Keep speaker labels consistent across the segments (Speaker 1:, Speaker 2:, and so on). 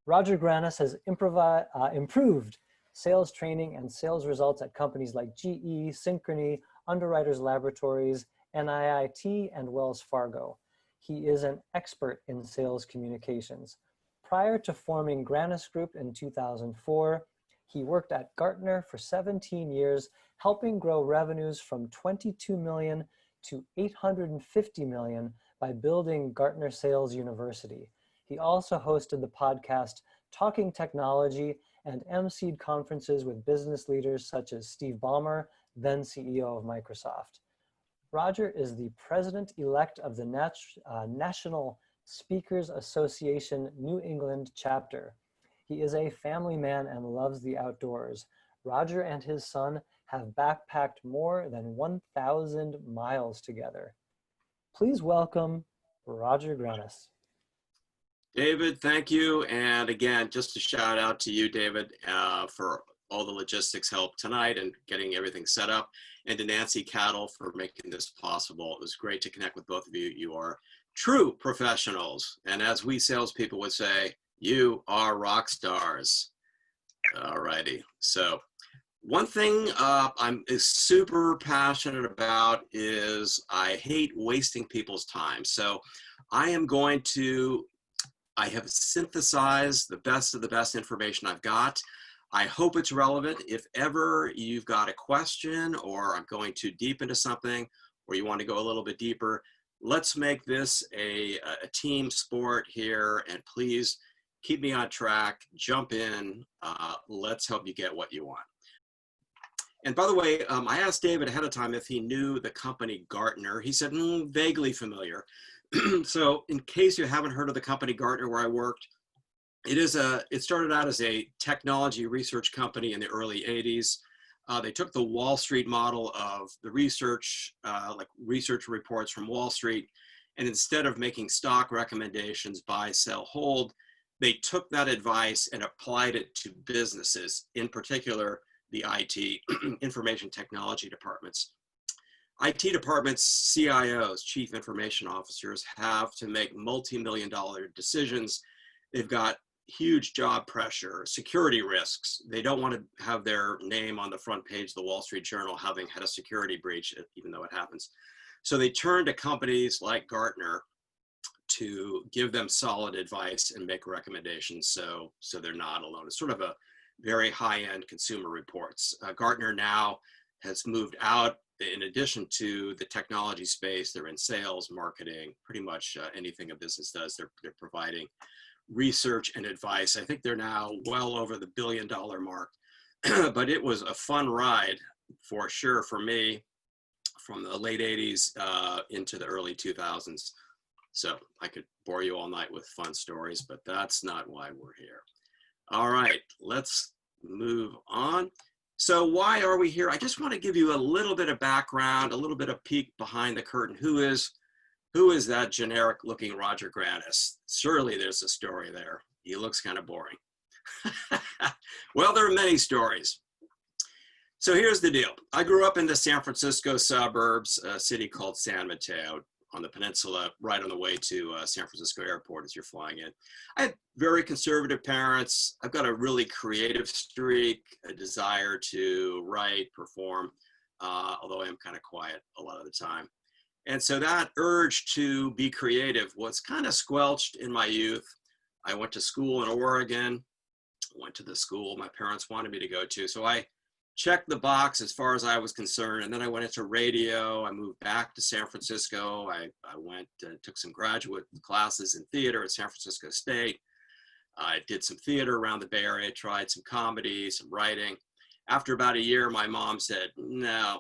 Speaker 1: Roger Grannis has improved sales training and sales results at companies like GE, Synchrony, Underwriters Laboratories, NIIT, and Wells Fargo. He is an expert in sales communications. Prior to forming Grannis Group in 2004, he worked at Gartner for 17 years, helping grow revenues from 22 million to 850 million by building Gartner Sales University. He also hosted the podcast Talking Technology and emceed conferences with business leaders such as Steve Ballmer, then CEO of Microsoft. Roger is the president-elect of the National Speakers Association New England chapter. He is a family man and loves the outdoors. Roger and his son have backpacked more than 1,000 miles together. Please welcome Roger Grannis.
Speaker 2: David, thank you. And again, just a shout out to you, David, for all the logistics help tonight and getting everything set up, and to Nancy Cattle for making this possible. It was great to connect with both of you. You are true professionals. And as we salespeople would say, you are rock stars. All righty. So one thing I'm super passionate about is I hate wasting people's time. So I have synthesized the best of the best information I've got. I hope it's relevant. If ever you've got a question or I'm going too deep into something or you want to go a little bit deeper, let's make this a team sport here, and please keep me on track, jump in, let's help you get what you want. And by the way, I asked David ahead of time if he knew the company Gartner. He said, vaguely familiar. So in case you haven't heard of the company Gartner where I worked, it started out as a technology research company in the early 80s. They took the Wall Street model of the research, like research reports from Wall Street, and instead of making stock recommendations, buy, sell, hold, they took that advice and applied it to businesses, in particular, the IT, information technology departments. IT departments, CIOs, chief information officers, have to make multi-million-dollar decisions. They've got huge job pressure, security risks. They don't want to have their name on the front page of the Wall Street Journal having had a security breach, even though it happens. So they turn to companies like Gartner to give them solid advice and make recommendations so they're not alone. It's sort of a very high-end consumer reports. Gartner now has moved out. In addition to the technology space, they're in sales, marketing, pretty much anything a business does, they're providing research and advice. I think they're now well over the $1 billion mark, but it was a fun ride for sure for me from the late 80s into the early 2000s. So I could bore you all night with fun stories, but that's not why we're here. All right, let's move on. So why are we here? I just want to give you a little bit of background, a little bit of peek behind the curtain. Who is that generic looking Roger Grannis? Surely there's a story there. He looks kind of boring. Well, there are many stories. So here's the deal. I grew up in the San Francisco suburbs, a city called San Mateo on the peninsula, right on the way to San Francisco Airport as you're flying in. I had very conservative parents. I've got a really creative streak, a desire to write, perform, although I am kind of quiet a lot of the time. And so that urge to be creative was kind of squelched in my youth. I went to school in Oregon, went to the school my parents wanted me to go to. So I checked the box as far as I was concerned. And then I went into radio. I moved back to San Francisco. I went and took some graduate classes in theater at San Francisco State. I did some theater around the Bay Area, tried some comedy, some writing. After about a year, my mom said, no,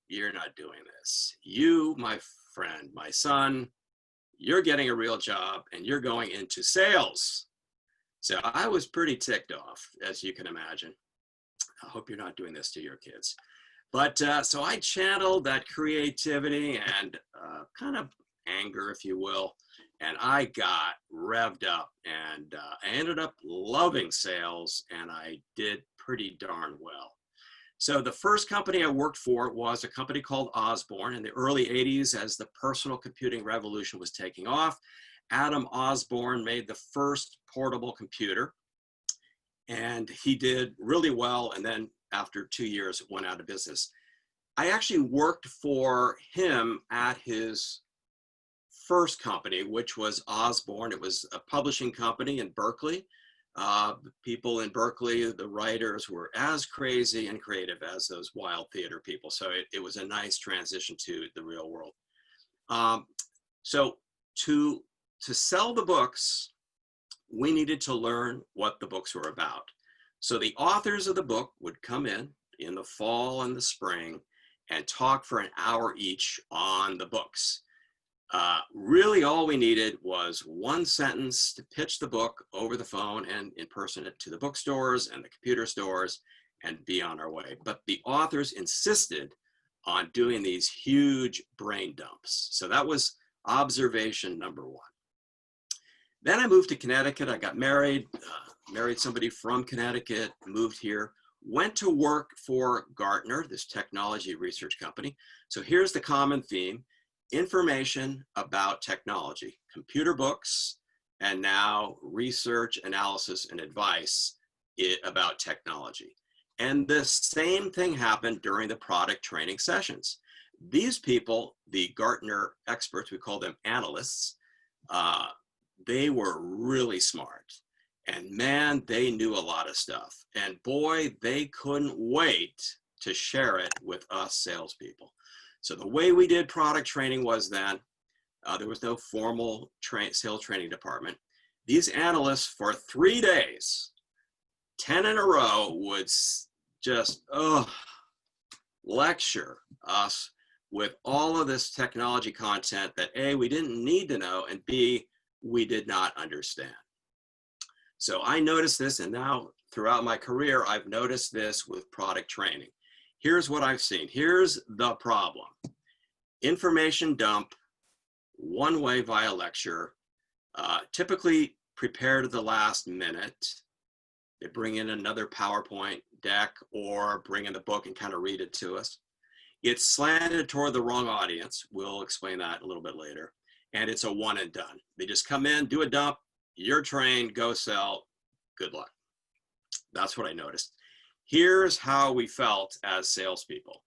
Speaker 2: you're not doing this. You, my friend, my son, you're getting a real job and you're going into sales. So I was pretty ticked off, as you can imagine. I hope you're not doing this to your kids. But so I channeled that creativity and kind of anger, if you will, and I got revved up, and I ended up loving sales, and I did pretty darn well. So the first company I worked for was a company called Osborne in the early 80s as the personal computing revolution was taking off. Adam Osborne made the first portable computer, and he did really well. And then after 2 years, went out of business. I actually worked for him at his first company, which was Osborne. It was a publishing company in Berkeley. People in Berkeley, the writers were as crazy and creative as those wild theater people. So it was a nice transition to the real world. So to sell the books, we needed to learn what the books were about. So the authors of the book would come in the fall and the spring and talk for an hour each on the books. Really all we needed was one sentence to pitch the book over the phone and in person to the bookstores and the computer stores and be on our way. But the authors insisted on doing these huge brain dumps. So that was observation number one. Then I moved to Connecticut. I got married, married somebody from Connecticut, moved here, went to work for Gartner, this technology research company. So here's the common theme: information about technology, computer books, and now research, analysis, and advice about technology. And the same thing happened during the product training sessions. These people, the Gartner experts, we call them analysts, they were really smart. And man, they knew a lot of stuff. And boy, they couldn't wait to share it with us salespeople. So the way we did product training was then, there was no formal sales training department. These analysts for 3 days, 10 in a row, would just lecture us with all of this technology content that A, we didn't need to know, and B, we did not understand. So I noticed this, and now throughout my career, I've noticed this with product training. Here's what I've seen. Here's the problem. Information dump, one way via lecture, typically prepared at the last minute. They bring in another PowerPoint deck or bring in the book and kind of read it to us. It's slanted toward the wrong audience. We'll explain that a little bit later. And it's a one and done. They just come in, do a dump, you're trained, go sell, good luck. That's what I noticed. Here's how we felt as salespeople.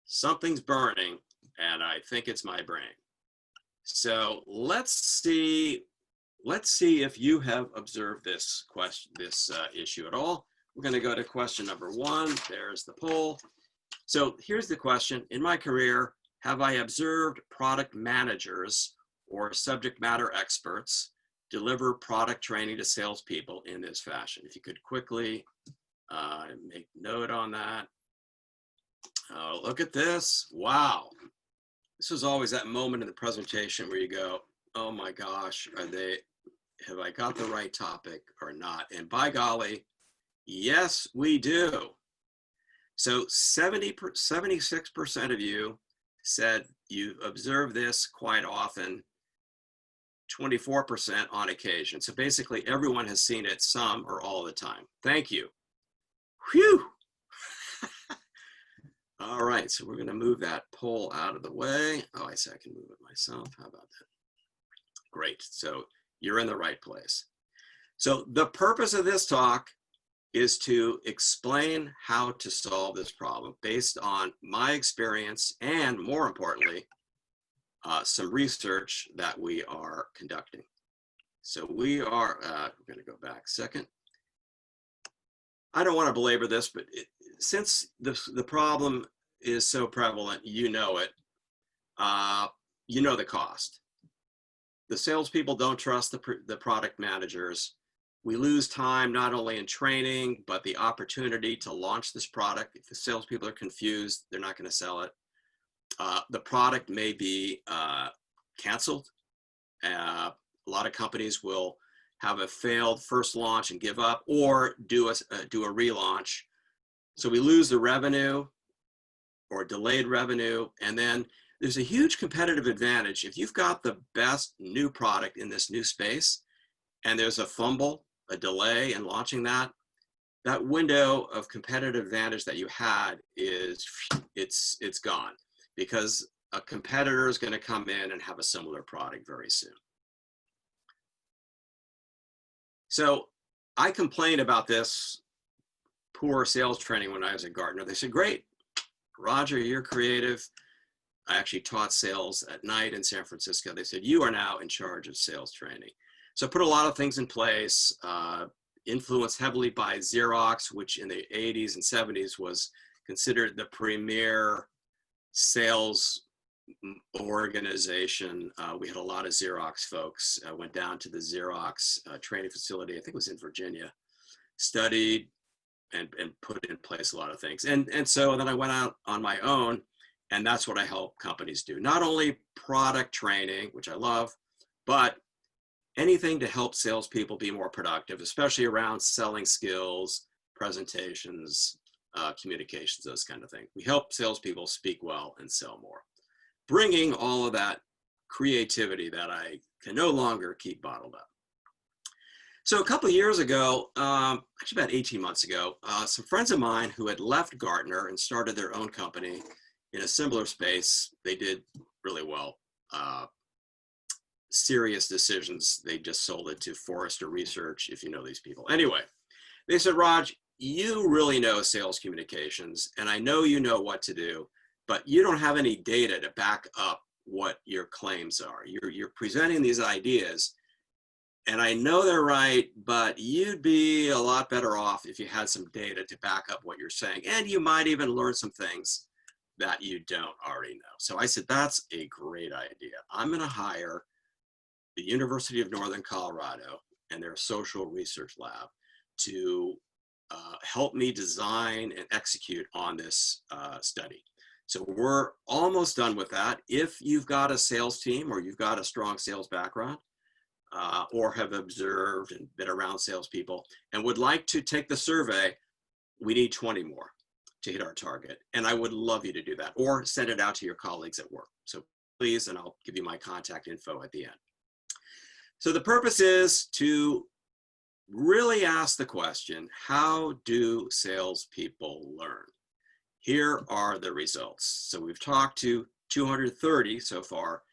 Speaker 2: Something's burning, and I think it's my brain. So let's see if you have observed this issue at all. We're going to go to question number 1. There's the poll. So here's the question. In my career, have I observed product managers or subject matter experts deliver product training to salespeople in this fashion? If you could quickly make note on that. Look at this. Wow. This is always that moment in the presentation where you go, oh my gosh, have I got the right topic or not? And by golly, yes, we do. So 76% of you said you observe this quite often, 24% on occasion. So basically everyone has seen it some or all the time. Thank you. Whew. All right, so we're going to move that poll out of the way. Oh, I see I can move it myself. How about that? Great. So you're in the right place. So the purpose of this talk is to explain how to solve this problem based on my experience and, more importantly, some research that we are conducting. So we are, we're going to go back a second. I don't want to belabor this, but since the problem is so prevalent, you know it, you know the cost. The salespeople don't trust the product managers. We lose time not only in training, but the opportunity to launch this product. If the salespeople are confused, they're not going to sell it. The product may be canceled. A lot of companies will have a failed first launch and give up, or do a relaunch. So we lose the revenue or delayed revenue. And then there's a huge competitive advantage. If you've got the best new product in this new space and there's a fumble, a delay in launching that window of competitive advantage that you had it's gone, because a competitor is going to come in and have a similar product very soon. So I complained about this poor sales training when I was at Gartner. They said, great, Roger, you're creative. I actually taught sales at night in San Francisco. They said, you are now in charge of sales training. So I put a lot of things in place, influenced heavily by Xerox, which in the 80s and 70s was considered the premier sales organization. We had a lot of Xerox folks. I went down to the Xerox training facility, I think it was in Virginia, studied and put in place a lot of things. And so then I went out on my own, and that's what I help companies do. Not only product training, which I love, but anything to help salespeople be more productive, especially around selling skills, presentations, communications, those kind of things. We help salespeople speak well and sell more, bringing all of that creativity that I can no longer keep bottled up. So a couple of years ago, actually about 18 months ago, some friends of mine who had left Gartner and started their own company in a similar space, they did really well. Serious decisions. They just sold it to Forrester Research, if you know these people. Anyway, they said, Raj, you really know sales communications, and I know you know what to do, but you don't have any data to back up what your claims are. You're presenting these ideas, and I know they're right, but you'd be a lot better off if you had some data to back up what you're saying, and you might even learn some things that you don't already know. So I said, that's a great idea. I'm going to hire the University of Northern Colorado and their social research lab to help me design and execute on this study. So we're almost done with that. If you've got a sales team or you've got a strong sales background or have observed and been around salespeople and would like to take the survey, we need 20 more to hit our target. And I would love you to do that or send it out to your colleagues at work. So please, and I'll give you my contact info at the end. So the purpose is to really ask the question, how do salespeople learn? Here are the results. So we've talked to 230 so far,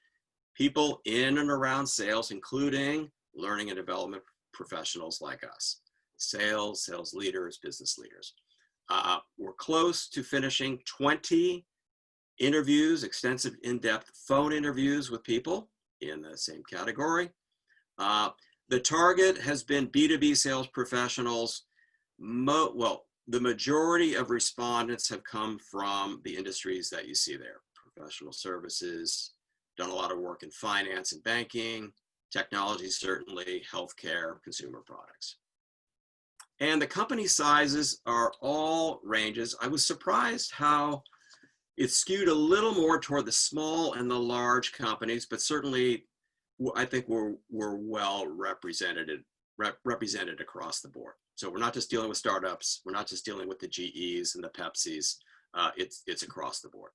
Speaker 2: people in and around sales, including learning and development professionals like us, sales leaders, business leaders. We're close to finishing 20 interviews, extensive in-depth phone interviews with people in the same category. The target has been B2B sales professionals. Well, the majority of respondents have come from the industries that you see there. Professional services, done a lot of work in finance and banking, technology certainly, healthcare, consumer products. And the company sizes are all ranges. I was surprised how it skewed a little more toward the small and the large companies, but certainly I think we're well represented across the board. So we're not just dealing with startups. We're not just dealing with the GEs and the Pepsis. It's across the board.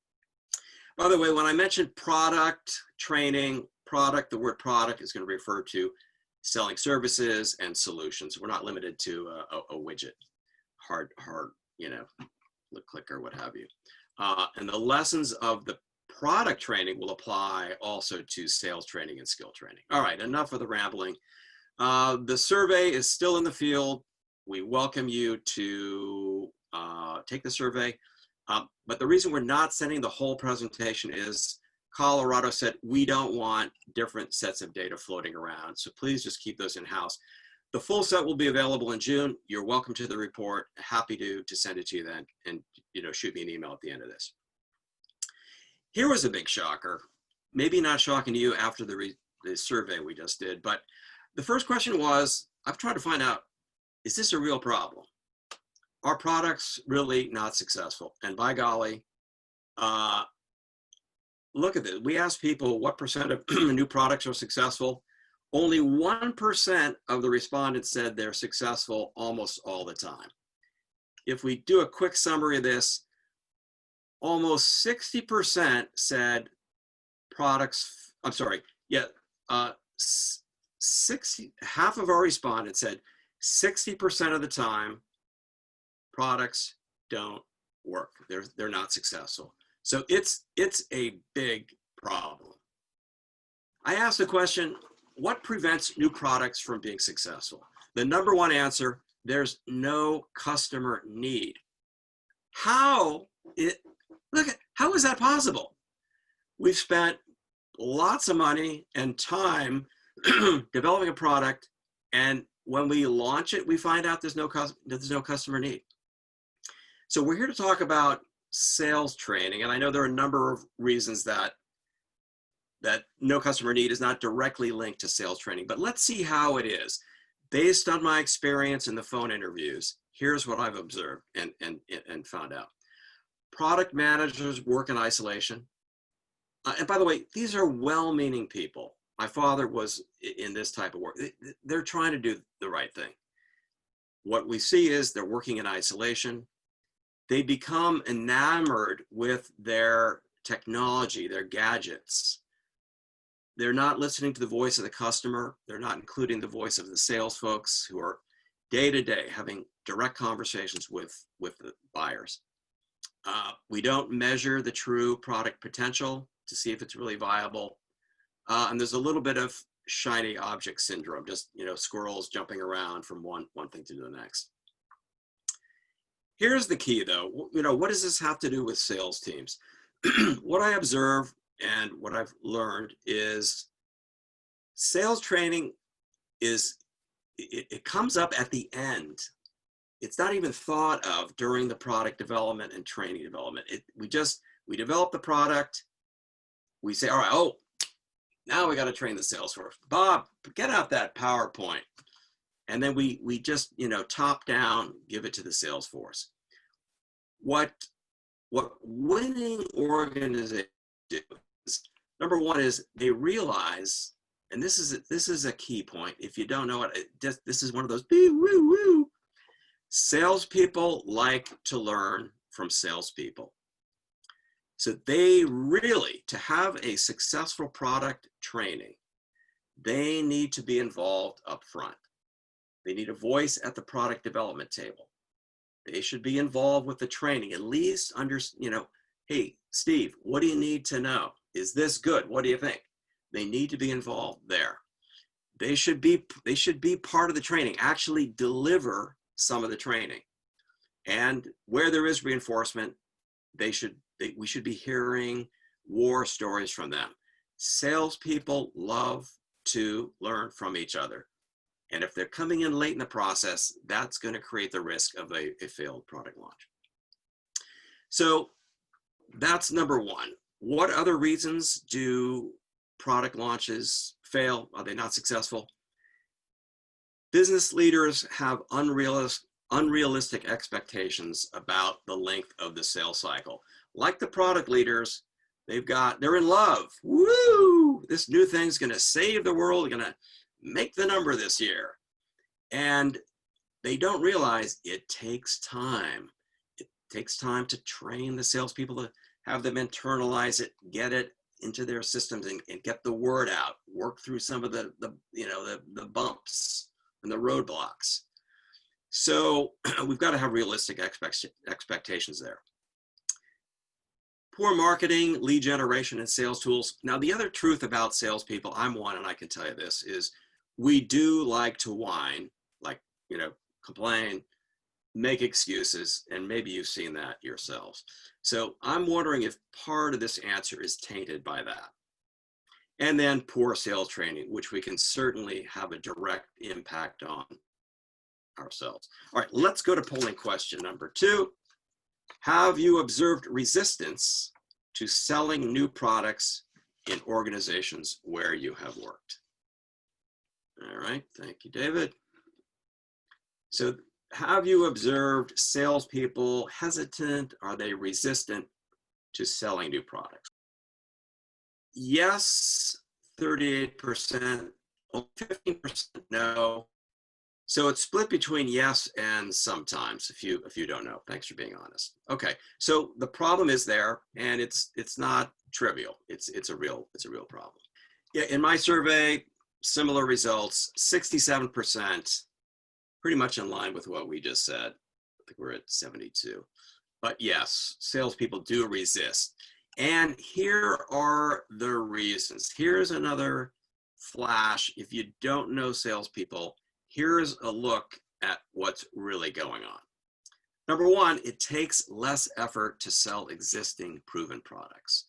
Speaker 2: By the way, when I mentioned product training, the word product is going to refer to selling services and solutions. We're not limited to a widget, hard, clicker, what have you. And the lessons of the product training will apply also to sales training and skill training. All right, enough of the rambling. The survey is still in the field. We welcome you to take the survey. But the reason we're not sending the whole presentation is Colorado said we don't want different sets of data floating around. So please just keep those in-house. The full set will be available in June. You're welcome to the report. Happy to send it to you then, and shoot me an email at the end of this. Here was a big shocker, maybe not shocking to you after the survey we just did, but the first question was, I've tried to find out, is this a real problem? Are products really not successful? And by golly, look at this. We asked people what percent of new products are successful. Only 1% of the respondents said they're successful almost all the time. If we do a quick summary of this, almost 60% said products, I'm sorry, yeah, 60, half of our respondents said 60% of the time products don't work. They're not successful. So it's a big problem. I asked the question, what prevents new products from being successful? The number one answer, there's no customer need. How is that possible? We've spent lots of money and time developing a product, and when we launch it, we find out there's no customer need. So we're here to talk about sales training, and I know there are a number of reasons that no customer need is not directly linked to sales training, but let's see how it is. Based on my experience in the phone interviews, here's what I've observed and found out. Product managers work in isolation. And by the way, these are well-meaning people. My father was in this type of work. They're trying to do the right thing. What we see is they're working in isolation. They become enamored with their technology, their gadgets. They're not listening to the voice of the customer. They're not including the voice of the sales folks who are day to day having direct conversations with the buyers. We don't measure the true product potential to see if it's really viable. And there's a little bit of shiny object syndrome, just, squirrels jumping around from one thing to the next. Here's the key though, what does this have to do with sales teams? What I observe and what I've learned is sales training it comes up at the end. It's not even thought of during the product development and training development. We develop the product. We say, all right, now we got to train the sales force. Bob, get out that PowerPoint. And then we just, top down, give it to the sales force. What winning organizations do is, number one is they realize, and this is a key point. If you don't know it, this is one of those woo. Salespeople like to learn from salespeople. So they really, to have a successful product training, they need to be involved up front. They need a voice at the product development table. They should be involved with the training, at least hey, Steve, what do you need to know? Is this good? What do you think? They need to be involved there. They should be part of the training, actually deliver some of the training. And where there is reinforcement, we should be hearing war stories from them. Salespeople love to learn from each other. And if they're coming in late in the process, that's going to create the risk of a failed product launch. So that's number one. What other reasons do product launches fail? Are they not successful? Business leaders have unrealistic expectations about the length of the sales cycle. Like the product leaders, they're in love. Woo! This new thing's going to save the world, going to make the number this year. And they don't realize it takes time. It takes time to train the salespeople, to have them internalize it, get it into their systems and get the word out, work through some of the bumps and the roadblocks. So we've got to have realistic expectations there. Poor marketing, lead generation, and sales tools. Now, the other truth about salespeople, I'm one, and I can tell you this, is we do like to whine, complain, make excuses, and maybe you've seen that yourselves. So I'm wondering if part of this answer is tainted by that. And then poor sales training, which we can certainly have a direct impact on ourselves. All right, let's go to polling question number 2. Have you observed resistance to selling new products in organizations where you have worked? All right, thank you, David. So have you observed salespeople hesitant? Are they resistant to selling new products? Yes, 38%, 15% no. So it's split between yes and sometimes, if you don't know. Thanks for being honest. Okay, so the problem is there, and it's not trivial. It's a real problem. Yeah, in my survey, similar results, 67%, pretty much in line with what we just said. I think we're at 72. But yes, salespeople do resist. And here are the reasons. Here's another flash. If you don't know salespeople, Here's a look at what's really going on. Number one, it takes less effort to sell existing proven products.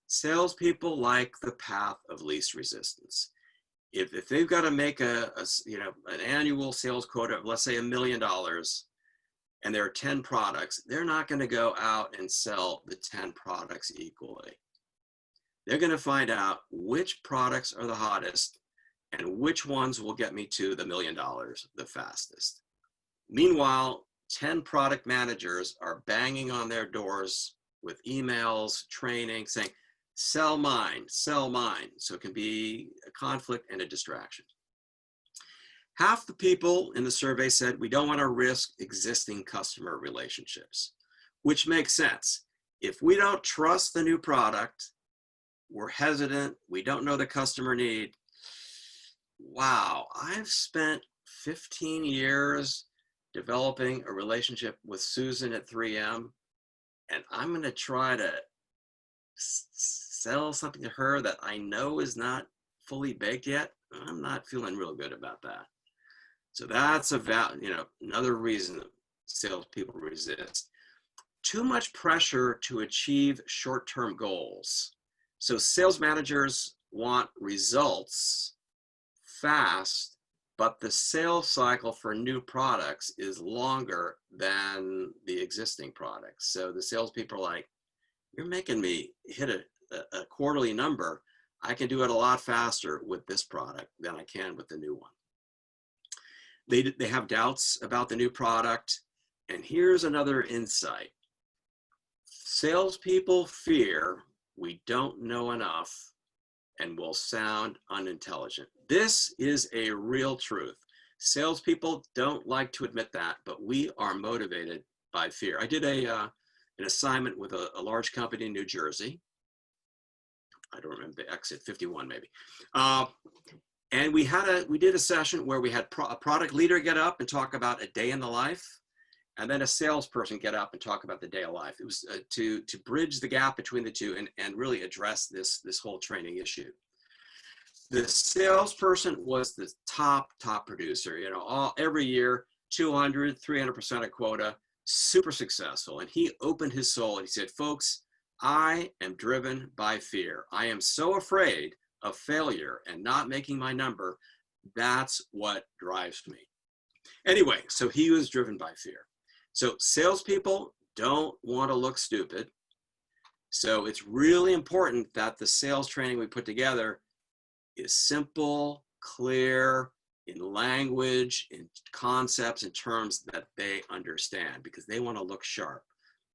Speaker 2: Salespeople like the path of least resistance. If they've got to make an annual sales quota of, let's say, $1 million, and there are 10 products, they're not going to go out and sell the 10 products equally. They're going to find out which products are the hottest and which ones will get me to the $1 million the fastest. Meanwhile, 10 product managers are banging on their doors with emails, training, saying, sell mine, sell mine. So it can be a conflict and a distraction. Half the people in the survey said we don't want to risk existing customer relationships, which makes sense. If we don't trust the new product, we're hesitant, we don't know the customer need. Wow, I've spent 15 years developing a relationship with Susan at 3M, and I'm going to try to sell something to her that I know is not fully baked yet. I'm not feeling real good about that. So that's another reason salespeople resist. Too much pressure to achieve short-term goals. So sales managers want results fast, but the sales cycle for new products is longer than the existing products. So the salespeople are like, you're making me hit a quarterly number. I can do it a lot faster with this product than I can with the new one. They have doubts about the new product. And here's another insight. Salespeople fear we don't know enough and will sound unintelligent. This is a real truth. Salespeople don't like to admit that, but we are motivated by fear. I did an assignment with a large company in New Jersey. I don't remember the exit, 51 maybe. And we did a session where we had a product leader get up and talk about a day in the life, and then a salesperson get up and talk about the day of life. It was to bridge the gap between the two and really address this whole training issue. The salesperson was the top producer, every year, 200, 300% of quota, super successful. And he opened his soul and he said, folks, I am driven by fear. I am so afraid of failure and not making my number. That's what drives me. Anyway, so he was driven by fear. So salespeople don't want to look stupid. So it's really important that the sales training we put together is simple, clear, in language, in concepts, in terms that they understand, because they want to look sharp.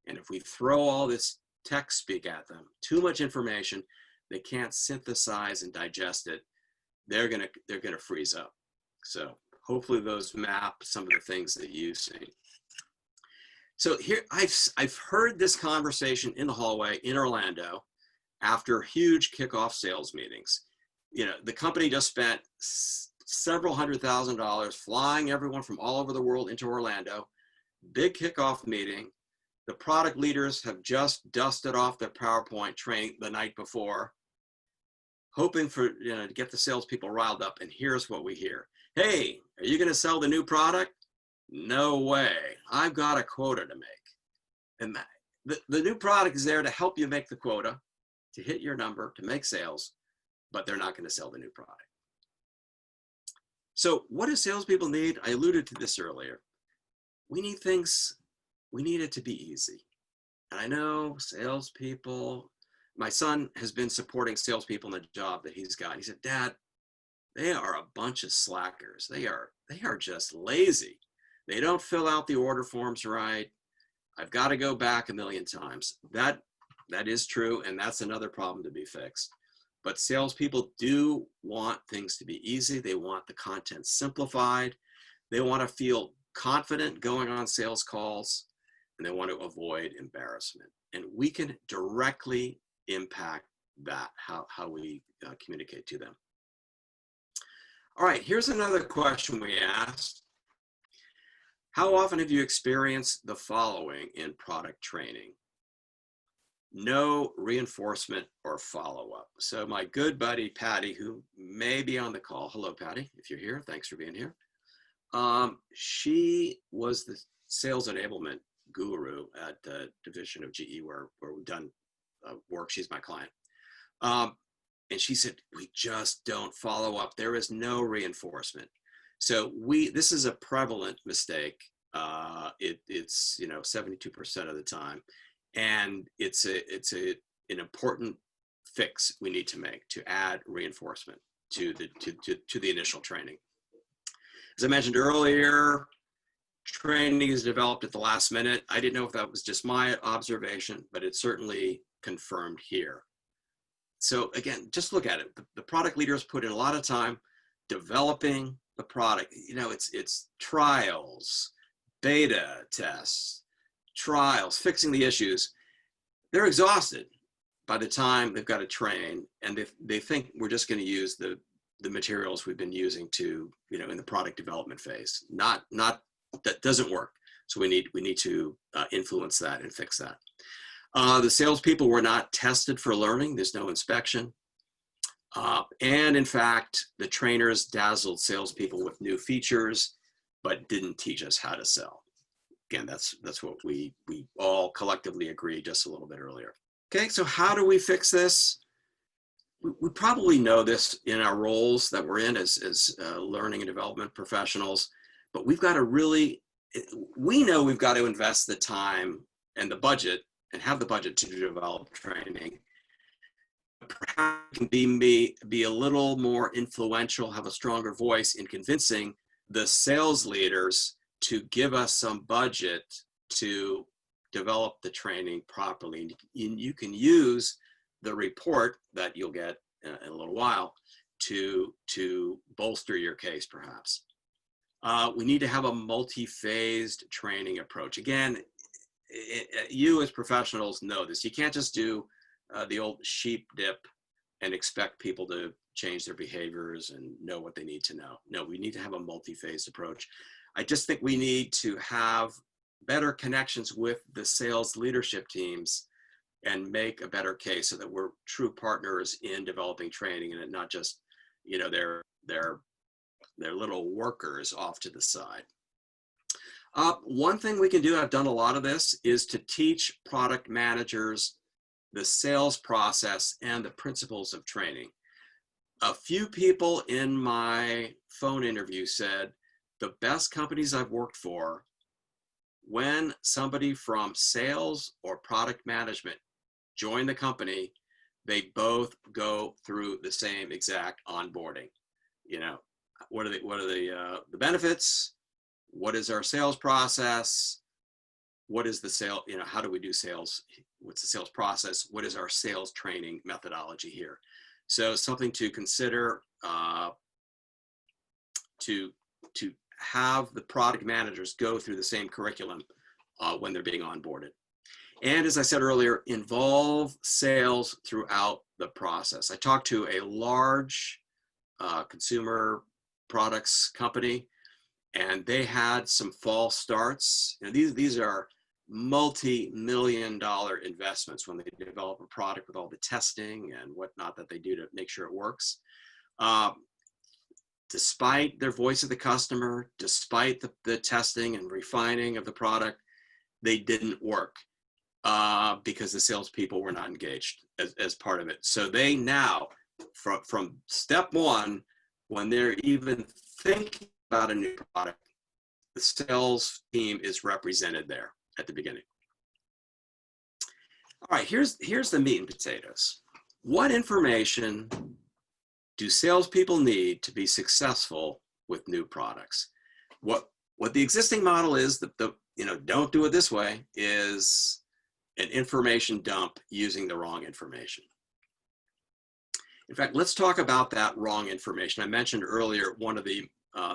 Speaker 2: And if we throw all this tech speak at them, too much information, they can't synthesize and digest it, they're gonna freeze up. So hopefully those map some of the things that you see. So here, I've heard this conversation in the hallway in Orlando after huge kickoff sales meetings. The company just spent several $100,000 flying everyone from all over the world into Orlando. Big kickoff meeting. The product leaders have just dusted off their PowerPoint training the night before, hoping for to get the salespeople riled up. And here's what we hear: "Hey, are you going to sell the new product?" "No way. I've got a quota to make." And the new product is there to help you make the quota, to hit your number, to make sales, but they're not going to sell the new product. So what do salespeople need? I alluded to this earlier. We need it to be easy. And I know salespeople, my son has been supporting salespeople in the job that he's got. He said, "Dad, they are a bunch of slackers. They are just lazy. They don't fill out the order forms right. I've got to go back a million times." That is true, and that's another problem to be fixed. But salespeople do want things to be easy. They want the content simplified. They want to feel confident going on sales calls, and they want to avoid embarrassment. And we can directly impact that, how we communicate to them. All right, here's another question we asked. How often have you experienced the following in product training? No reinforcement or follow-up. So my good buddy, Patty, who may be on the call. Hello, Patty, if you're here, thanks for being here. She was the sales enablement guru at the division of GE where we've done work. She's my client. And she said, we just don't follow up. There is no reinforcement. So this is a prevalent mistake. It's 72% of the time, and it's an important fix we need to make to add reinforcement to the initial training. As I mentioned earlier, training is developed at the last minute. I didn't know if that was just my observation, but it's certainly confirmed here. So again, just look at it. The product leaders put in a lot of time developing the product. It's trials, beta tests, trials, fixing the issues. They're exhausted by the time they've got to train, and they think we're just going to use the materials we've been using to, in the product development phase. Not that doesn't work. So we need to influence that and fix that. The salespeople were not tested for learning. There's no inspection. And in fact, the trainers dazzled salespeople with new features, but didn't teach us how to sell. Again, that's what we all collectively agree just a little bit earlier. Okay, so how do we fix this? We probably know this in our roles that we're in as learning and development professionals, but we know we've got to invest the time and the budget and have the budget to develop training. Perhaps can be a little more influential, have a stronger voice in convincing the sales leaders to give us some budget to develop the training properly. You can use the report that you'll get in a little while to bolster your case, perhaps. We need to have a multi-phased training approach. Again, you as professionals know this. You can't just do the old sheep dip and expect people to change their behaviors and know what they need to know. No, we need to have a multi-phased approach. I just think we need to have better connections with the sales leadership teams and make a better case so that we're true partners in developing training and not just, they're little workers off to the side. One thing we can do, I've done a lot of this, is to teach product managers the sales process and the principles of training. A few people in my phone interview said, the best companies I've worked for, when somebody from sales or product management join the company, they both go through the same exact onboarding. What are the benefits? What is our sales process? What is the sale? How do we do sales? What's the sales process? What is our sales training methodology here? So something to consider, to have the product managers go through the same curriculum when they're being onboarded. And as I said earlier, involve sales throughout the process. I talked to a large consumer products company, and they had some false starts. These are multi-million-dollar investments when they develop a product with all the testing and whatnot that they do to make sure it works. Despite their voice of the customer, despite the testing and refining of the product, they didn't work because the salespeople were not engaged as part of it. So they now, from step one, when they're even thinking about a new product, the sales team is represented there at the beginning. All right, here's the meat and potatoes. What information do salespeople need to be successful with new products? What the existing model is, don't do it this way, is an information dump using the wrong information. In fact, let's talk about that wrong information. I mentioned earlier one of the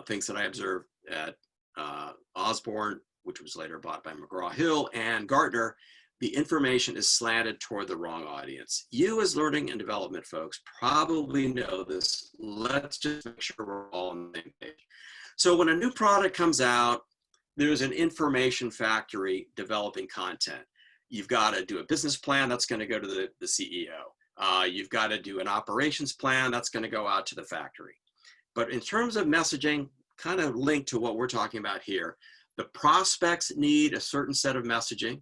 Speaker 2: things that I observed at Osborne, which was later bought by McGraw-Hill, and Gartner. The information is slanted toward the wrong audience. You as learning and development folks probably know this. Let's just make sure we're all on the same page. So when a new product comes out, there's an information factory developing content. You've got to do a business plan that's going to go to the CEO. You've got to do an operations plan that's going to go out to the factory. But in terms of messaging, kind of linked to what we're talking about here. The prospects need a certain set of messaging.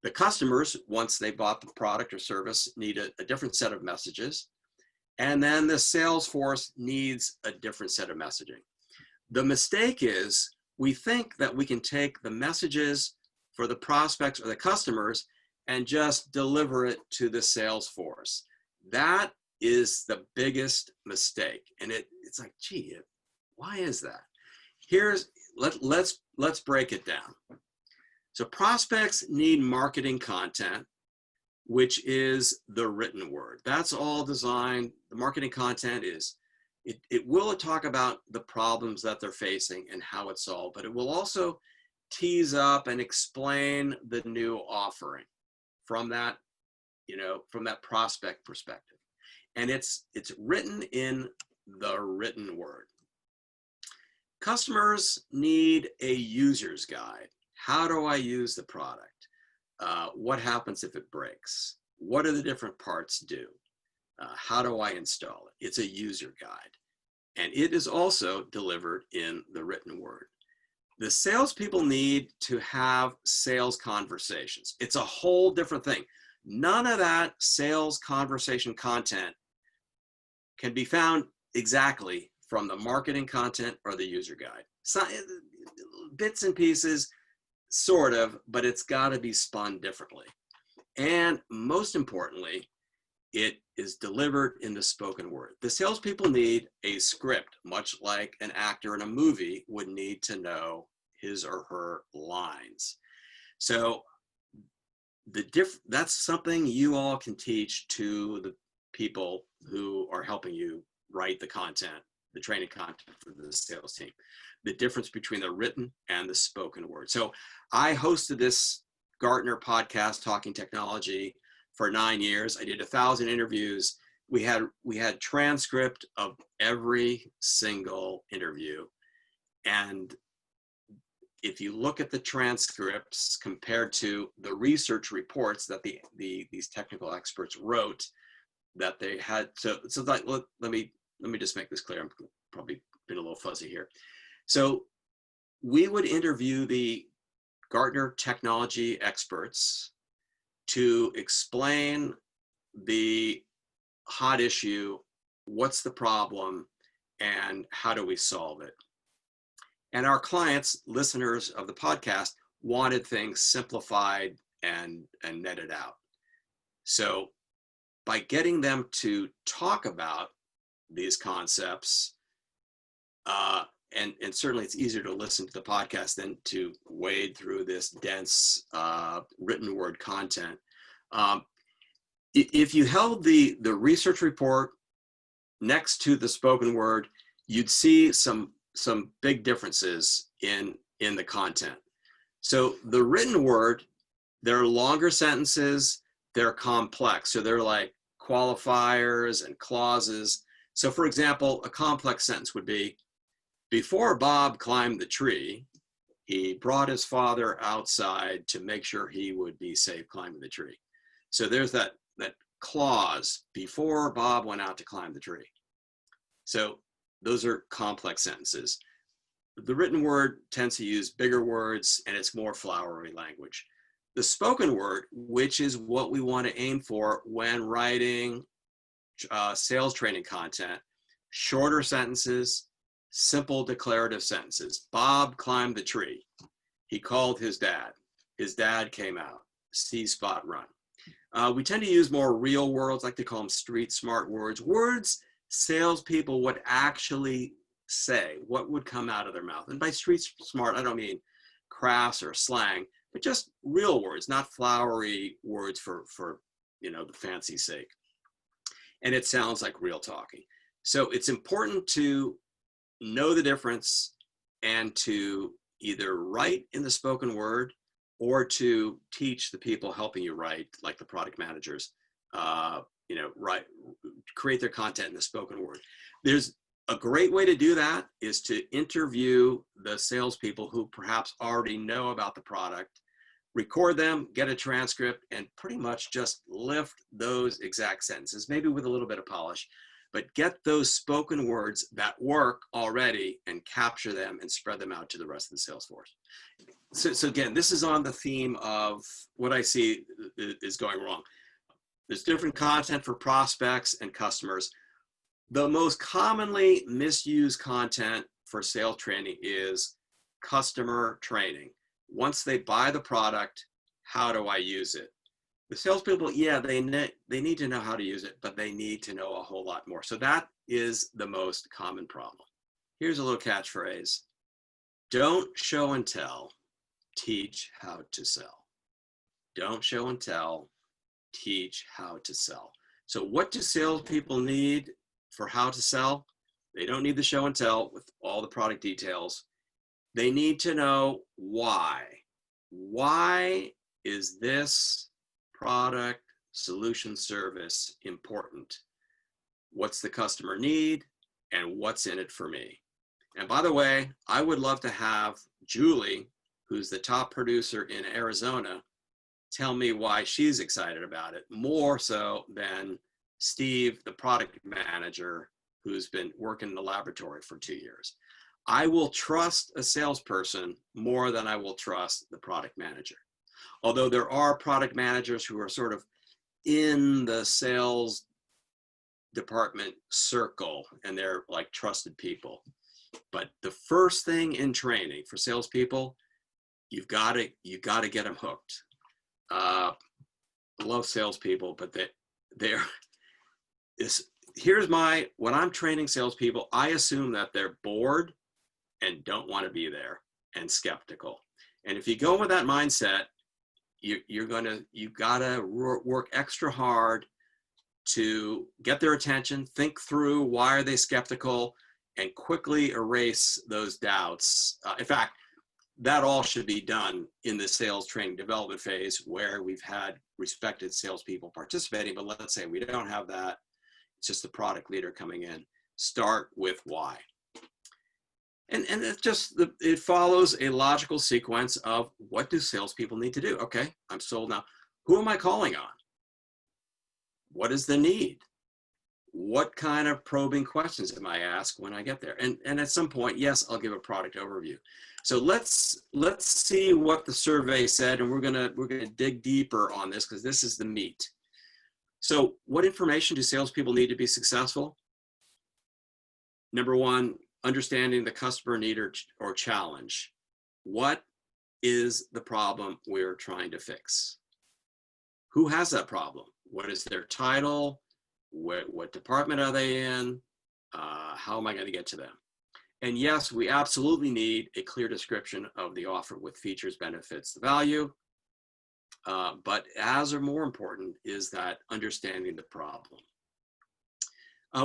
Speaker 2: The customers, once they bought the product or service, need a different set of messages. And then the sales force needs a different set of messaging. The mistake is we think that we can take the messages for the prospects or the customers and just deliver it to the sales force. That is the biggest mistake. And it's like, gee, why is that? Let's break it down. So prospects need marketing content, which is the written word. That's all designed. The marketing content is, it will talk about the problems that they're facing and how it's solved, but it will also tease up and explain the new offering from that, from that prospect perspective. And it's written in the written word. Customers need a user's guide. How do I use the product? What happens if it breaks? What do the different parts do? How do I install it? It's a user guide. And it is also delivered in the written word. The salespeople need to have sales conversations. It's a whole different thing. None of that sales conversation content can be found exactly from the marketing content or the user guide. So, bits and pieces, sort of, but it's got to be spun differently. And most importantly, it is delivered in the spoken word. The salespeople need a script, much like an actor in a movie would need to know his or her lines. So that's something you all can teach to the people who are helping you write the content, the training content for the sales team, the difference between the written and the spoken word. So I hosted this Gartner podcast, Talking Technology, for 9 years. I did 1,000 interviews. We had transcript of every single interview. And if you look at the transcripts compared to the research reports that these technical experts wrote, that they had, so let me just make this clear. I'm probably been a little fuzzy here. So we would interview the Gartner technology experts to explain the hot issue, what's the problem, and how do we solve it. And our clients, listeners of the podcast, wanted things simplified and netted out. So by getting them to talk about these concepts, and certainly it's easier to listen to the podcast than to wade through this dense written word content. If you held the research report next to the spoken word, you'd see some big differences in the content. So the written word, they're longer sentences, they're complex. So they're like qualifiers and clauses. So for example, a complex sentence would be, before Bob climbed the tree, he brought his father outside to make sure he would be safe climbing the tree. So there's that clause, before Bob went out to climb the tree. So those are complex sentences. The written word tends to use bigger words and it's more flowery language. The spoken word, which is what we want to aim for when writing sales training content, shorter sentences, simple declarative sentences. Bob climbed the tree. He called his dad. His dad came out. See spot run. We tend to use more real words, like to call them street smart words. Words salespeople would actually say, what would come out of their mouth. And by street smart, I don't mean crass or slang, but just real words, not flowery words for the fancy sake. And it sounds like real talking. So it's important to know the difference and to either write in the spoken word or to teach the people helping you write, like the product managers, create their content in the spoken word. There's a great way to do that is to interview the salespeople who perhaps already know about the product, record them, get a transcript, and pretty much just lift those exact sentences, maybe with a little bit of polish, but get those spoken words that work already and capture them and spread them out to the rest of the sales force. So again, this is on the theme of what I see is going wrong. There's different content for prospects and customers. The most commonly misused content for sales training is customer training. Once they buy the product, how do I use it? The salespeople, yeah, they need to know how to use it, but they need to know a whole lot more. So that is the most common problem. Here's a little catchphrase. Don't show and tell, teach how to sell. Don't show and tell, teach how to sell. So what do salespeople need for how to sell? They don't need the show and tell with all the product details. They need to know why. Why is this product, solution, service important? What's the customer need and what's in it for me? And by the way, I would love to have Julie, who's the top producer in Arizona, tell me why she's excited about it, more so than Steve, the product manager, who's been working in the laboratory for 2 years. I will trust a salesperson more than I will trust the product manager. Although there are product managers who are sort of in the sales department circle and they're like trusted people. But the first thing in training for salespeople, you've got to get them hooked. I love salespeople, but when I'm training salespeople, I assume that they're bored and don't want to be there and skeptical. And if you go with that mindset, you've got to work extra hard to get their attention, think through why are they skeptical, and quickly erase those doubts. In fact, that all should be done in the sales training development phase where we've had respected salespeople participating. But let's say we don't have that. It's just the product leader coming in. Start with why. And it follows a logical sequence of what do salespeople need to do? Okay, I'm sold now. Who am I calling on? What is the need? What kind of probing questions am I asked when I get there? And at some point, yes, I'll give a product overview. So let's see what the survey said, and we're gonna dig deeper on this because this is the meat. So what information do salespeople need to be successful? Number one, understanding the customer need or challenge. What is the problem we're trying to fix? Who has that problem? What is their title? What department are they in? How am I going to get to them? And yes, we absolutely need a clear description of the offer with features, benefits, the value. But as or more important is that understanding the problem.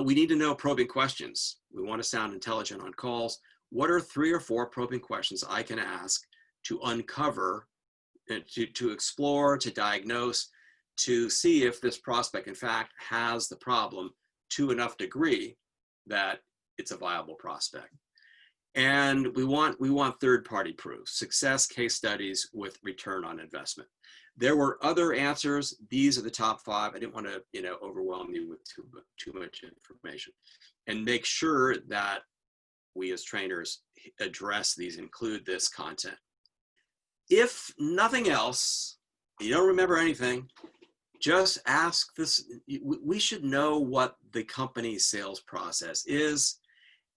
Speaker 2: We need to know probing questions. We want to sound intelligent on calls. What are 3 or 4 probing questions I can ask to uncover, to explore, to diagnose, to see if this prospect, in fact, has the problem to enough degree that it's a viable prospect. And we want third-party proof, success case studies with return on investment. There were other answers. These are the top 5. I didn't want to, overwhelm you with too much information. And make sure that we as trainers address these, include this content. If nothing else, you don't remember anything, just ask this. We should know what the company's sales process is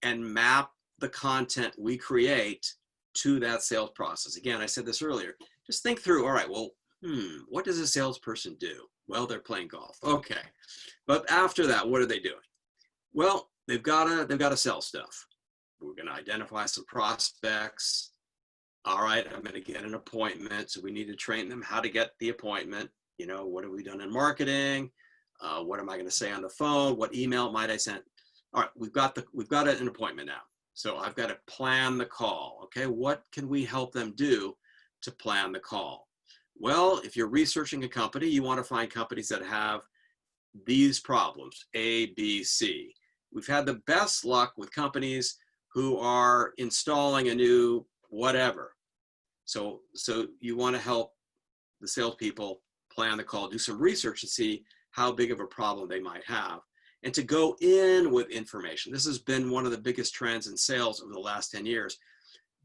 Speaker 2: and map the content we create to that sales process. Again, I said this earlier, just think through, all right, well, what does a salesperson do? Well, they're playing golf. Okay. But after that, what are they doing? Well, they've got to sell stuff. We're going to identify some prospects. All right, I'm going to get an appointment. So we need to train them how to get the appointment. What have we done in marketing? What am I going to say on the phone? What email might I send? All right, we've got an appointment now. So I've got to plan the call. Okay, what can we help them do to plan the call? Well, if you're researching a company, you want to find companies that have these problems, A, B, C. We've had the best luck with companies who are installing a new whatever. So you want to help the salespeople plan the call, do some research to see how big of a problem they might have. and to go in with information. This has been one of the biggest trends in sales over the last 10 years.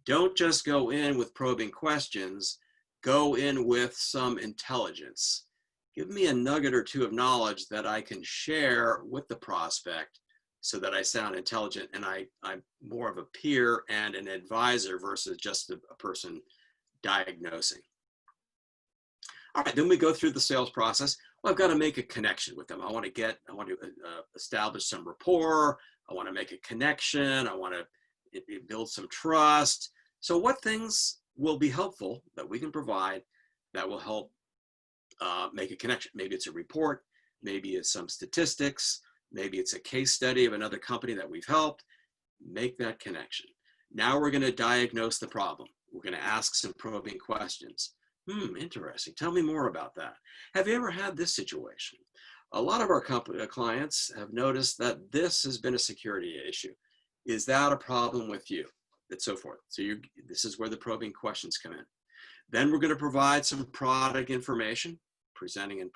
Speaker 2: Don't just go in with probing questions, go in with some intelligence. Give me a nugget or two of knowledge that I can share with the prospect so that I sound intelligent and I'm more of a peer and an advisor versus just a person diagnosing. All right, then we go through the sales process. Well, I've got to make a connection with them. I want to establish some rapport. I want to make a connection. I want to build some trust. So what things will be helpful that we can provide that will help make a connection? Maybe it's a report, maybe it's some statistics, maybe it's a case study of another company that we've helped. Make that connection. Now we're going to diagnose the problem. We're going to ask some probing questions. Interesting. Tell me more about that. Have you ever had this situation? A lot of our clients have noticed that this has been a security issue. Is that a problem with you? And so forth. So this is where the probing questions come in. Then we're going to provide some product information, presenting and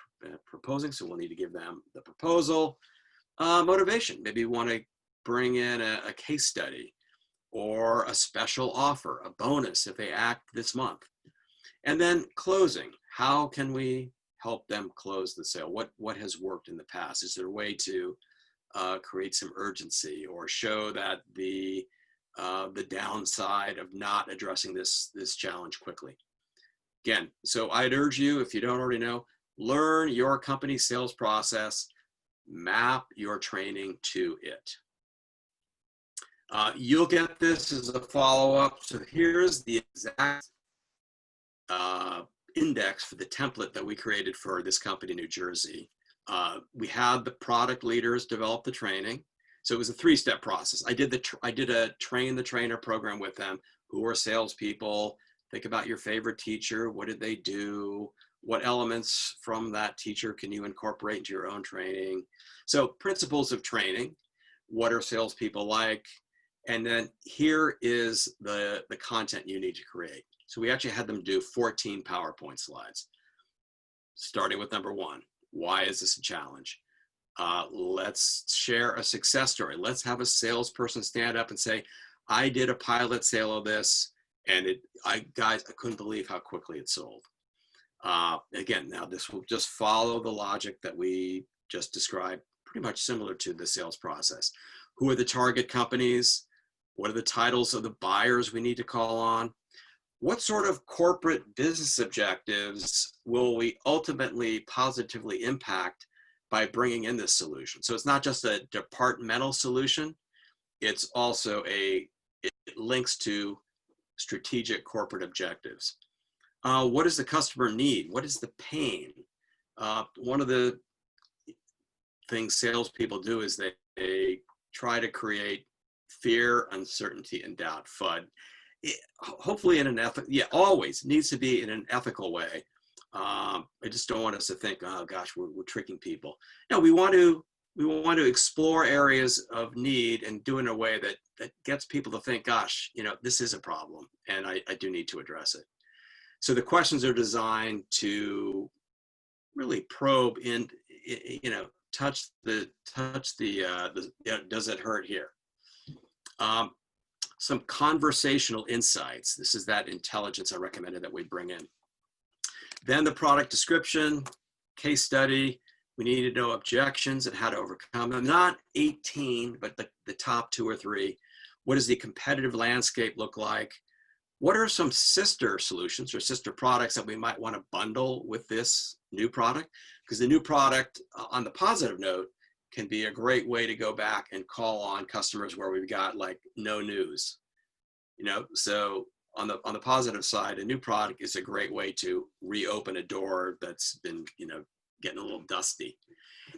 Speaker 2: proposing. So we'll need to give them the proposal. Motivation. Maybe we want to bring in a case study or a special offer, a bonus if they act this month. And then closing. How can we help them close the sale? What has worked in the past? Is there a way to create some urgency or show that the downside of not addressing this challenge quickly? Again, so I'd urge you, if you don't already know, learn your company's sales process, map your training to it. You'll get this as a follow-up. So here's the exact index for the template that we created for this company in New Jersey. We had the product leaders develop the training. So it was a 3-step process. I did a train the trainer program with them, who are salespeople. Think about your favorite teacher. What did they do? What elements from that teacher can you incorporate into your own training? So principles of training. What are salespeople like? And then here is the content you need to create. So we actually had them do 14 PowerPoint slides, starting with number 1. Why is this a challenge? Let's share a success story. Let's have a salesperson stand up and say, I did a pilot sale of this, and guys, I couldn't believe how quickly it sold. Again, now this will just follow the logic that we just described, pretty much similar to the sales process. Who are the target companies? What are the titles of the buyers we need to call on? What sort of corporate business objectives will we ultimately positively impact by bringing in this solution? So it's not just a departmental solution. It's also it links to strategic corporate objectives. What does the customer need? What is the pain? One of the things salespeople do is they try to create fear, uncertainty, and doubt, FUD. Hopefully in an always needs to be in an ethical way. I just don't want us to think, oh gosh, we're tricking people. No, we want to explore areas of need and do it in a way that gets people to think, gosh, this is a problem and I do need to address it. So the questions are designed to really probe in, touch the does it hurt here? Some conversational insights. This is that intelligence I recommended that we bring in. Then the product description, case study. We need to know objections and how to overcome them. Not 18, but the top 2 or 3. What does the competitive landscape look like? What are some sister solutions or sister products that we might want to bundle with this new product? Because the new product, on the positive note, can be a great way to go back and call on customers where we've got like no news. So on the positive side, a new product is a great way to reopen a door that's been, getting a little dusty.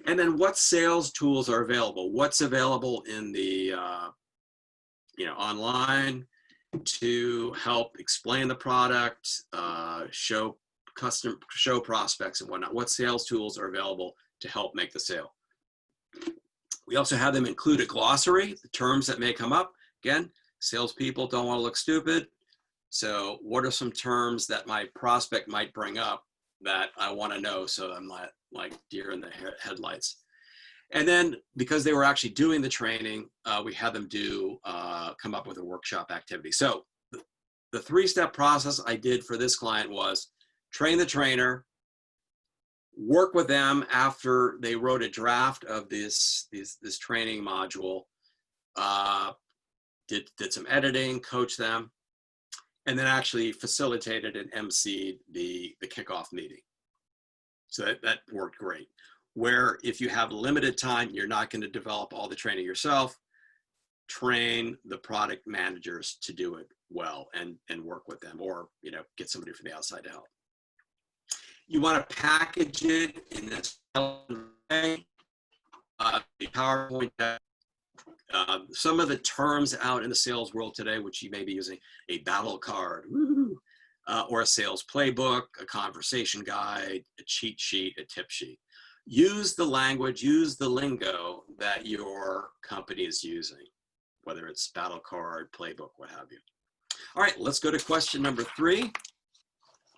Speaker 2: And then what sales tools are available? What's available in the, online to help explain the product, show prospects and whatnot. What sales tools are available to help make the sale? We also have them include a glossary, the terms that may come up. Again, salespeople don't want to look stupid. So what are some terms that my prospect might bring up that I want to know so I'm not like deer in the headlights? And then because they were actually doing the training, we had them come up with a workshop activity. So the three-step process I did for this client was train the trainer, work with them after they wrote a draft of this training module, did some editing, coach them, and then actually facilitated and emceed the kickoff meeting. So that worked great. Where if you have limited time, you're not going to develop all the training yourself, train the product managers to do it well and work with them, or get somebody from the outside to help. You want to package it in this way. PowerPoint deck. Some of the terms out in the sales world today, which you may be using, a battle card, or a sales playbook, a conversation guide, a cheat sheet, a tip sheet. Use the language, use the lingo that your company is using, whether it's battle card, playbook, what have you. All right, let's go to question number 3.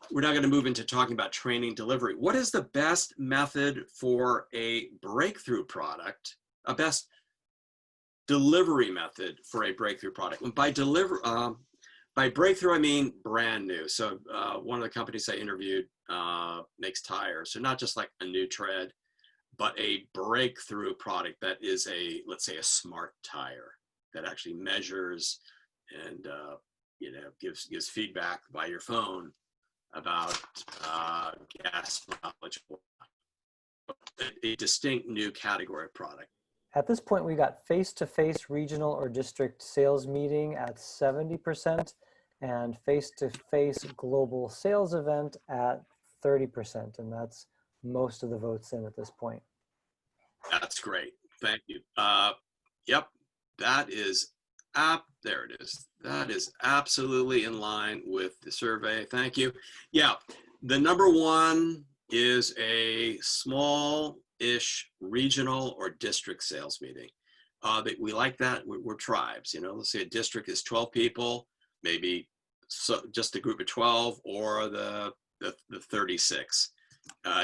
Speaker 2: We're now going to move into talking about training delivery. What is the best method for a breakthrough product, a best delivery method for a breakthrough product? And by breakthrough, I mean brand new. So one of the companies I interviewed makes tires. So not just like a new tread, but a breakthrough product that is let's say a smart tire that actually measures and gives feedback by your phone about gas mileage, a distinct new category of product.
Speaker 1: At this point, we got face-to-face regional or district sales meeting at 70% and face-to-face global sales event at 30%. And that's most of the votes in at this point.
Speaker 2: That's great. Thank you. Yep, that is there it is. That is absolutely in line with the survey. Thank you. Yeah, the number one is a small-ish regional or district sales meeting. We like that. We're tribes. Let's say a district is 12 people, maybe just a group of 12, or the 36.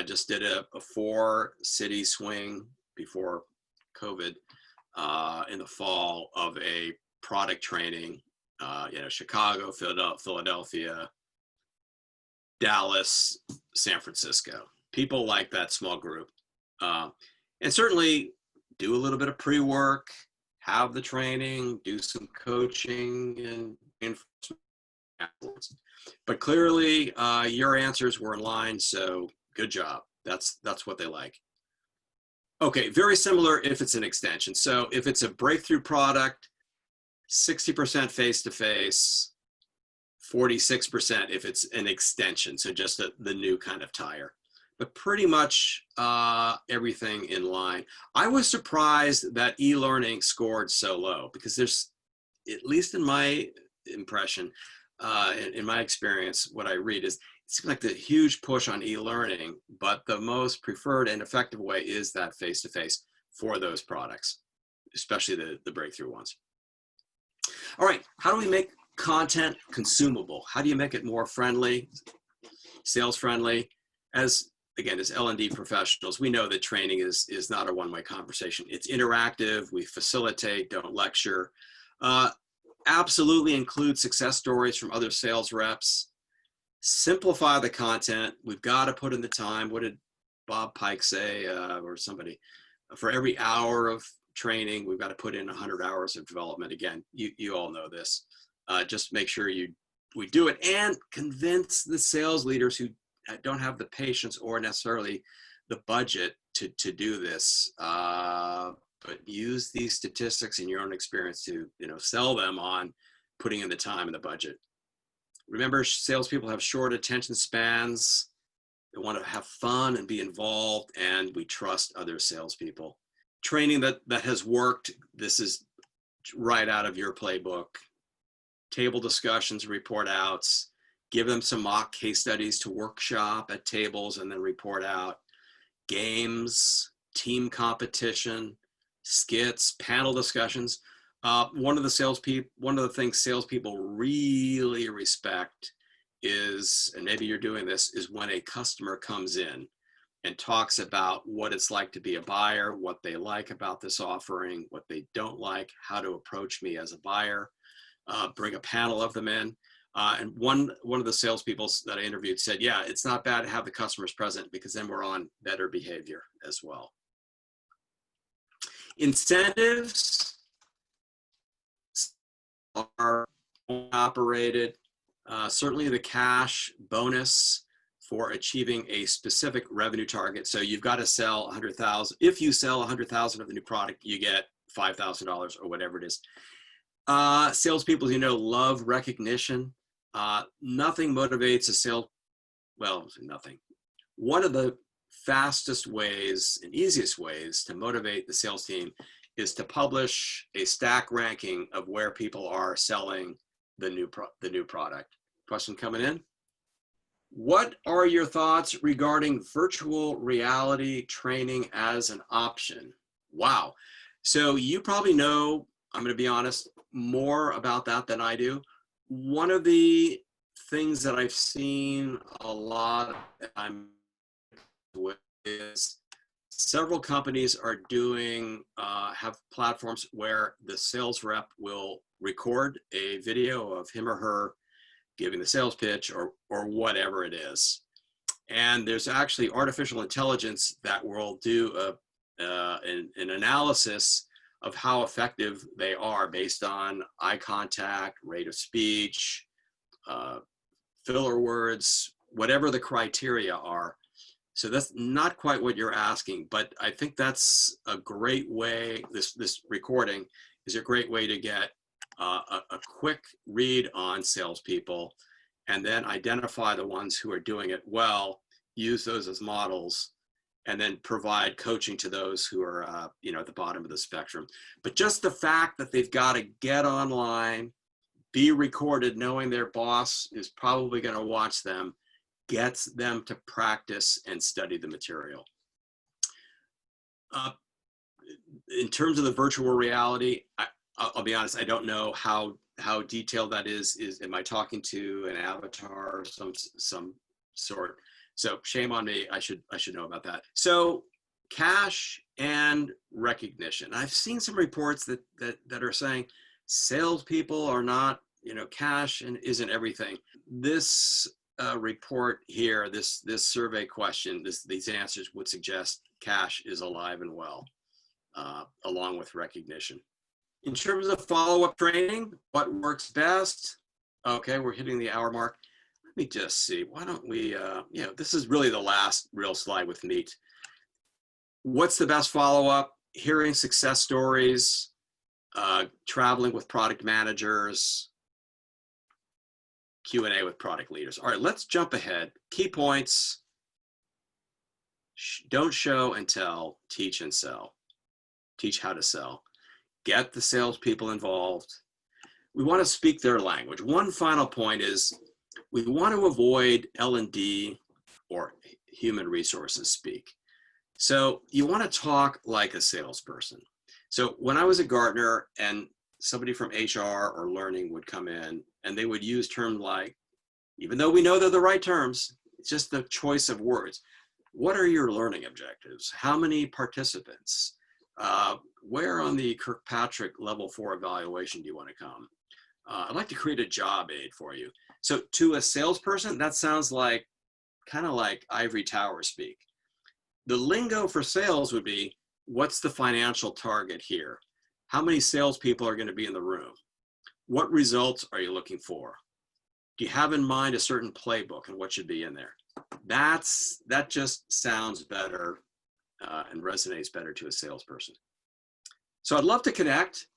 Speaker 2: Just did a 4-city swing before COVID in the fall of a product training. Chicago, Philadelphia, Dallas, San Francisco. People like that small group. And certainly do a little bit of pre-work, have the training, do some coaching and afterwards. But clearly your answers were in line, so good job. That's what they like. Okay, very similar if it's an extension. So if it's a breakthrough product, 60% face-to-face, 46% if it's an extension, so just the new kind of tire. But pretty much everything in line. I was surprised that e-learning scored so low, because there's, at least in my impression, in my experience, what I read is, it seems like the huge push on e-learning, but the most preferred and effective way is that face-to-face for those products, especially the breakthrough ones. All right, how do we make content consumable? How do you make it more friendly, sales friendly? As L&D professionals, we know that training is not a one-way conversation. It's interactive. We facilitate, don't lecture. Absolutely include success stories from other sales reps. Simplify the content. We've got to put in the time. What did Bob Pike say, or somebody? For every hour of training, we've got to put in 100 hours of development. Again, you all know this. Just make sure we do it, and convince the sales leaders who don't have the patience or necessarily the budget to do this. But use these statistics in your own experience to sell them on putting in the time and the budget. Remember, salespeople have short attention spans. They want to have fun and be involved, and we trust other salespeople. Training that has worked. This is right out of your playbook. Table discussions, report outs. Give them some mock case studies to workshop at tables and then report out. Games, team competition, skits, panel discussions. One of the things salespeople really respect is, and maybe you're doing this, is when a customer comes in and talks about what it's like to be a buyer, what they like about this offering, what they don't like, how to approach me as a buyer, bring a panel of them in. And one of the salespeople that I interviewed said, yeah, it's not bad to have the customers present because then we're on better behavior as well. Incentives are operated. Certainly the cash bonus for achieving a specific revenue target. So you've got to sell 100,000. If you sell 100,000 of the new product, you get $5,000 or whatever it is. Salespeople, love recognition. Nothing motivates a sales, well, nothing. One of the fastest ways and easiest ways to motivate the sales team is to publish a stack ranking of where people are selling the new product. Question coming in. What are your thoughts regarding virtual reality training as an option? Wow. So you probably know, I'm going to be honest, more about that than I do. One of the things that I've seen a lot is several companies are doing, have platforms where the sales rep will record a video of him or her giving the sales pitch or whatever it is. And there's actually artificial intelligence that will do an analysis of how effective they are based on eye contact, rate of speech, filler words, whatever the criteria are. So that's not quite what you're asking, but I think that's a great way, this recording is a great way to get a quick read on salespeople and then identify the ones who are doing it well, use those as models, and then provide coaching to those who are at the bottom of the spectrum. But just the fact that they've got to get online, be recorded, knowing their boss is probably going to watch them, gets them to practice and study the material. In terms of the virtual reality, I'll be honest, I don't know how detailed that is. Am I talking to an avatar of some sort? So shame on me. I should know about that. So cash and recognition. I've seen some reports that are saying salespeople are not, cash and isn't everything. This report here, this survey question, these answers would suggest cash is alive and well, along with recognition. In terms of follow-up training, what works best? Okay, we're hitting the hour mark. Let me just see. Why don't we, this is really the last real slide with meat. What's the best follow-up? Hearing success stories, traveling with product managers, Q&A with product leaders. All right, let's jump ahead. Key points. Don't show and tell, teach and sell. Teach how to sell. Get the salespeople involved. We want to speak their language. One final point is we want to avoid L&D or human resources speak. So you want to talk like a salesperson. So when I was at Gartner and somebody from HR or learning would come in and they would use terms like, even though we know they're the right terms, it's just the choice of words. What are your learning objectives? How many participants? Where on the Kirkpatrick level 4 evaluation do you want to come? I'd like to create a job aid for you. So to a salesperson, that sounds like kind of like ivory tower speak. The lingo for sales would be, what's the financial target here? How many salespeople are going to be in the room? What results are you looking for? Do you have in mind a certain playbook and what should be in there? That just sounds better and resonates better to a salesperson. So I'd love to connect.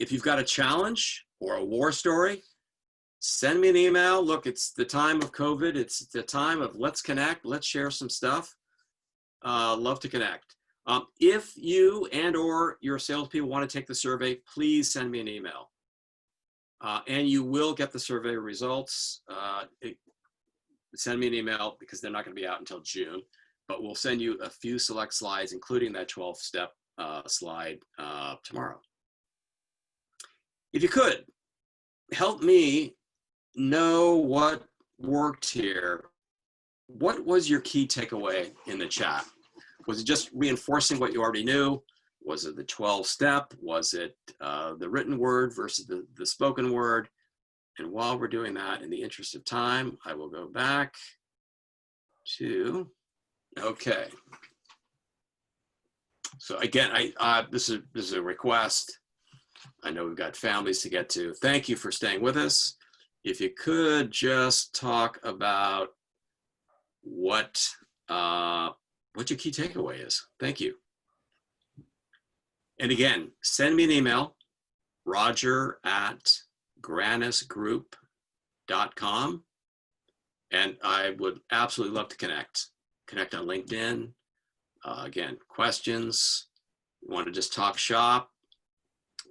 Speaker 2: If you've got a challenge or a war story, send me an email. Look, it's the time of COVID. It's the time of let's connect. Let's share some stuff. Love to connect. If you and or your salespeople want to take the survey, please send me an email. And you will get the survey results. Send me an email because they're not going to be out until June, but we'll send you a few select slides, including that 12-step slide tomorrow. If you could, help me know what worked here. what was your key takeaway in the chat? Was it just reinforcing what you already knew? Was it the 12-step? Was it the written word versus the spoken word? And while we're doing that, in the interest of time, I will go back to, okay. So again, this is a request. I know we've got families to get to. Thank you for staying with us. If you could just talk about what your key takeaway is. Thank you. And again, send me an email, roger@grannisgroup.com. And I would absolutely love to connect on LinkedIn. Again, questions, you want to just talk shop.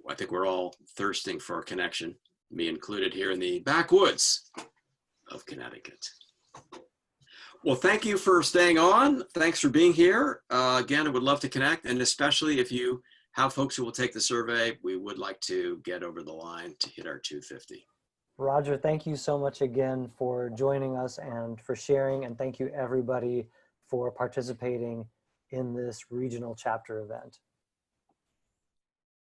Speaker 2: I think we're all thirsting for a connection, me included here in the backwoods of Connecticut. Well, thank you for staying on. Thanks for being here. Again, I would love to connect, and especially if you have folks who will take the survey, we would like to get over the line to hit our 250.
Speaker 1: Roger, thank you so much again for joining us and for sharing, and thank you everybody for participating in this regional chapter event.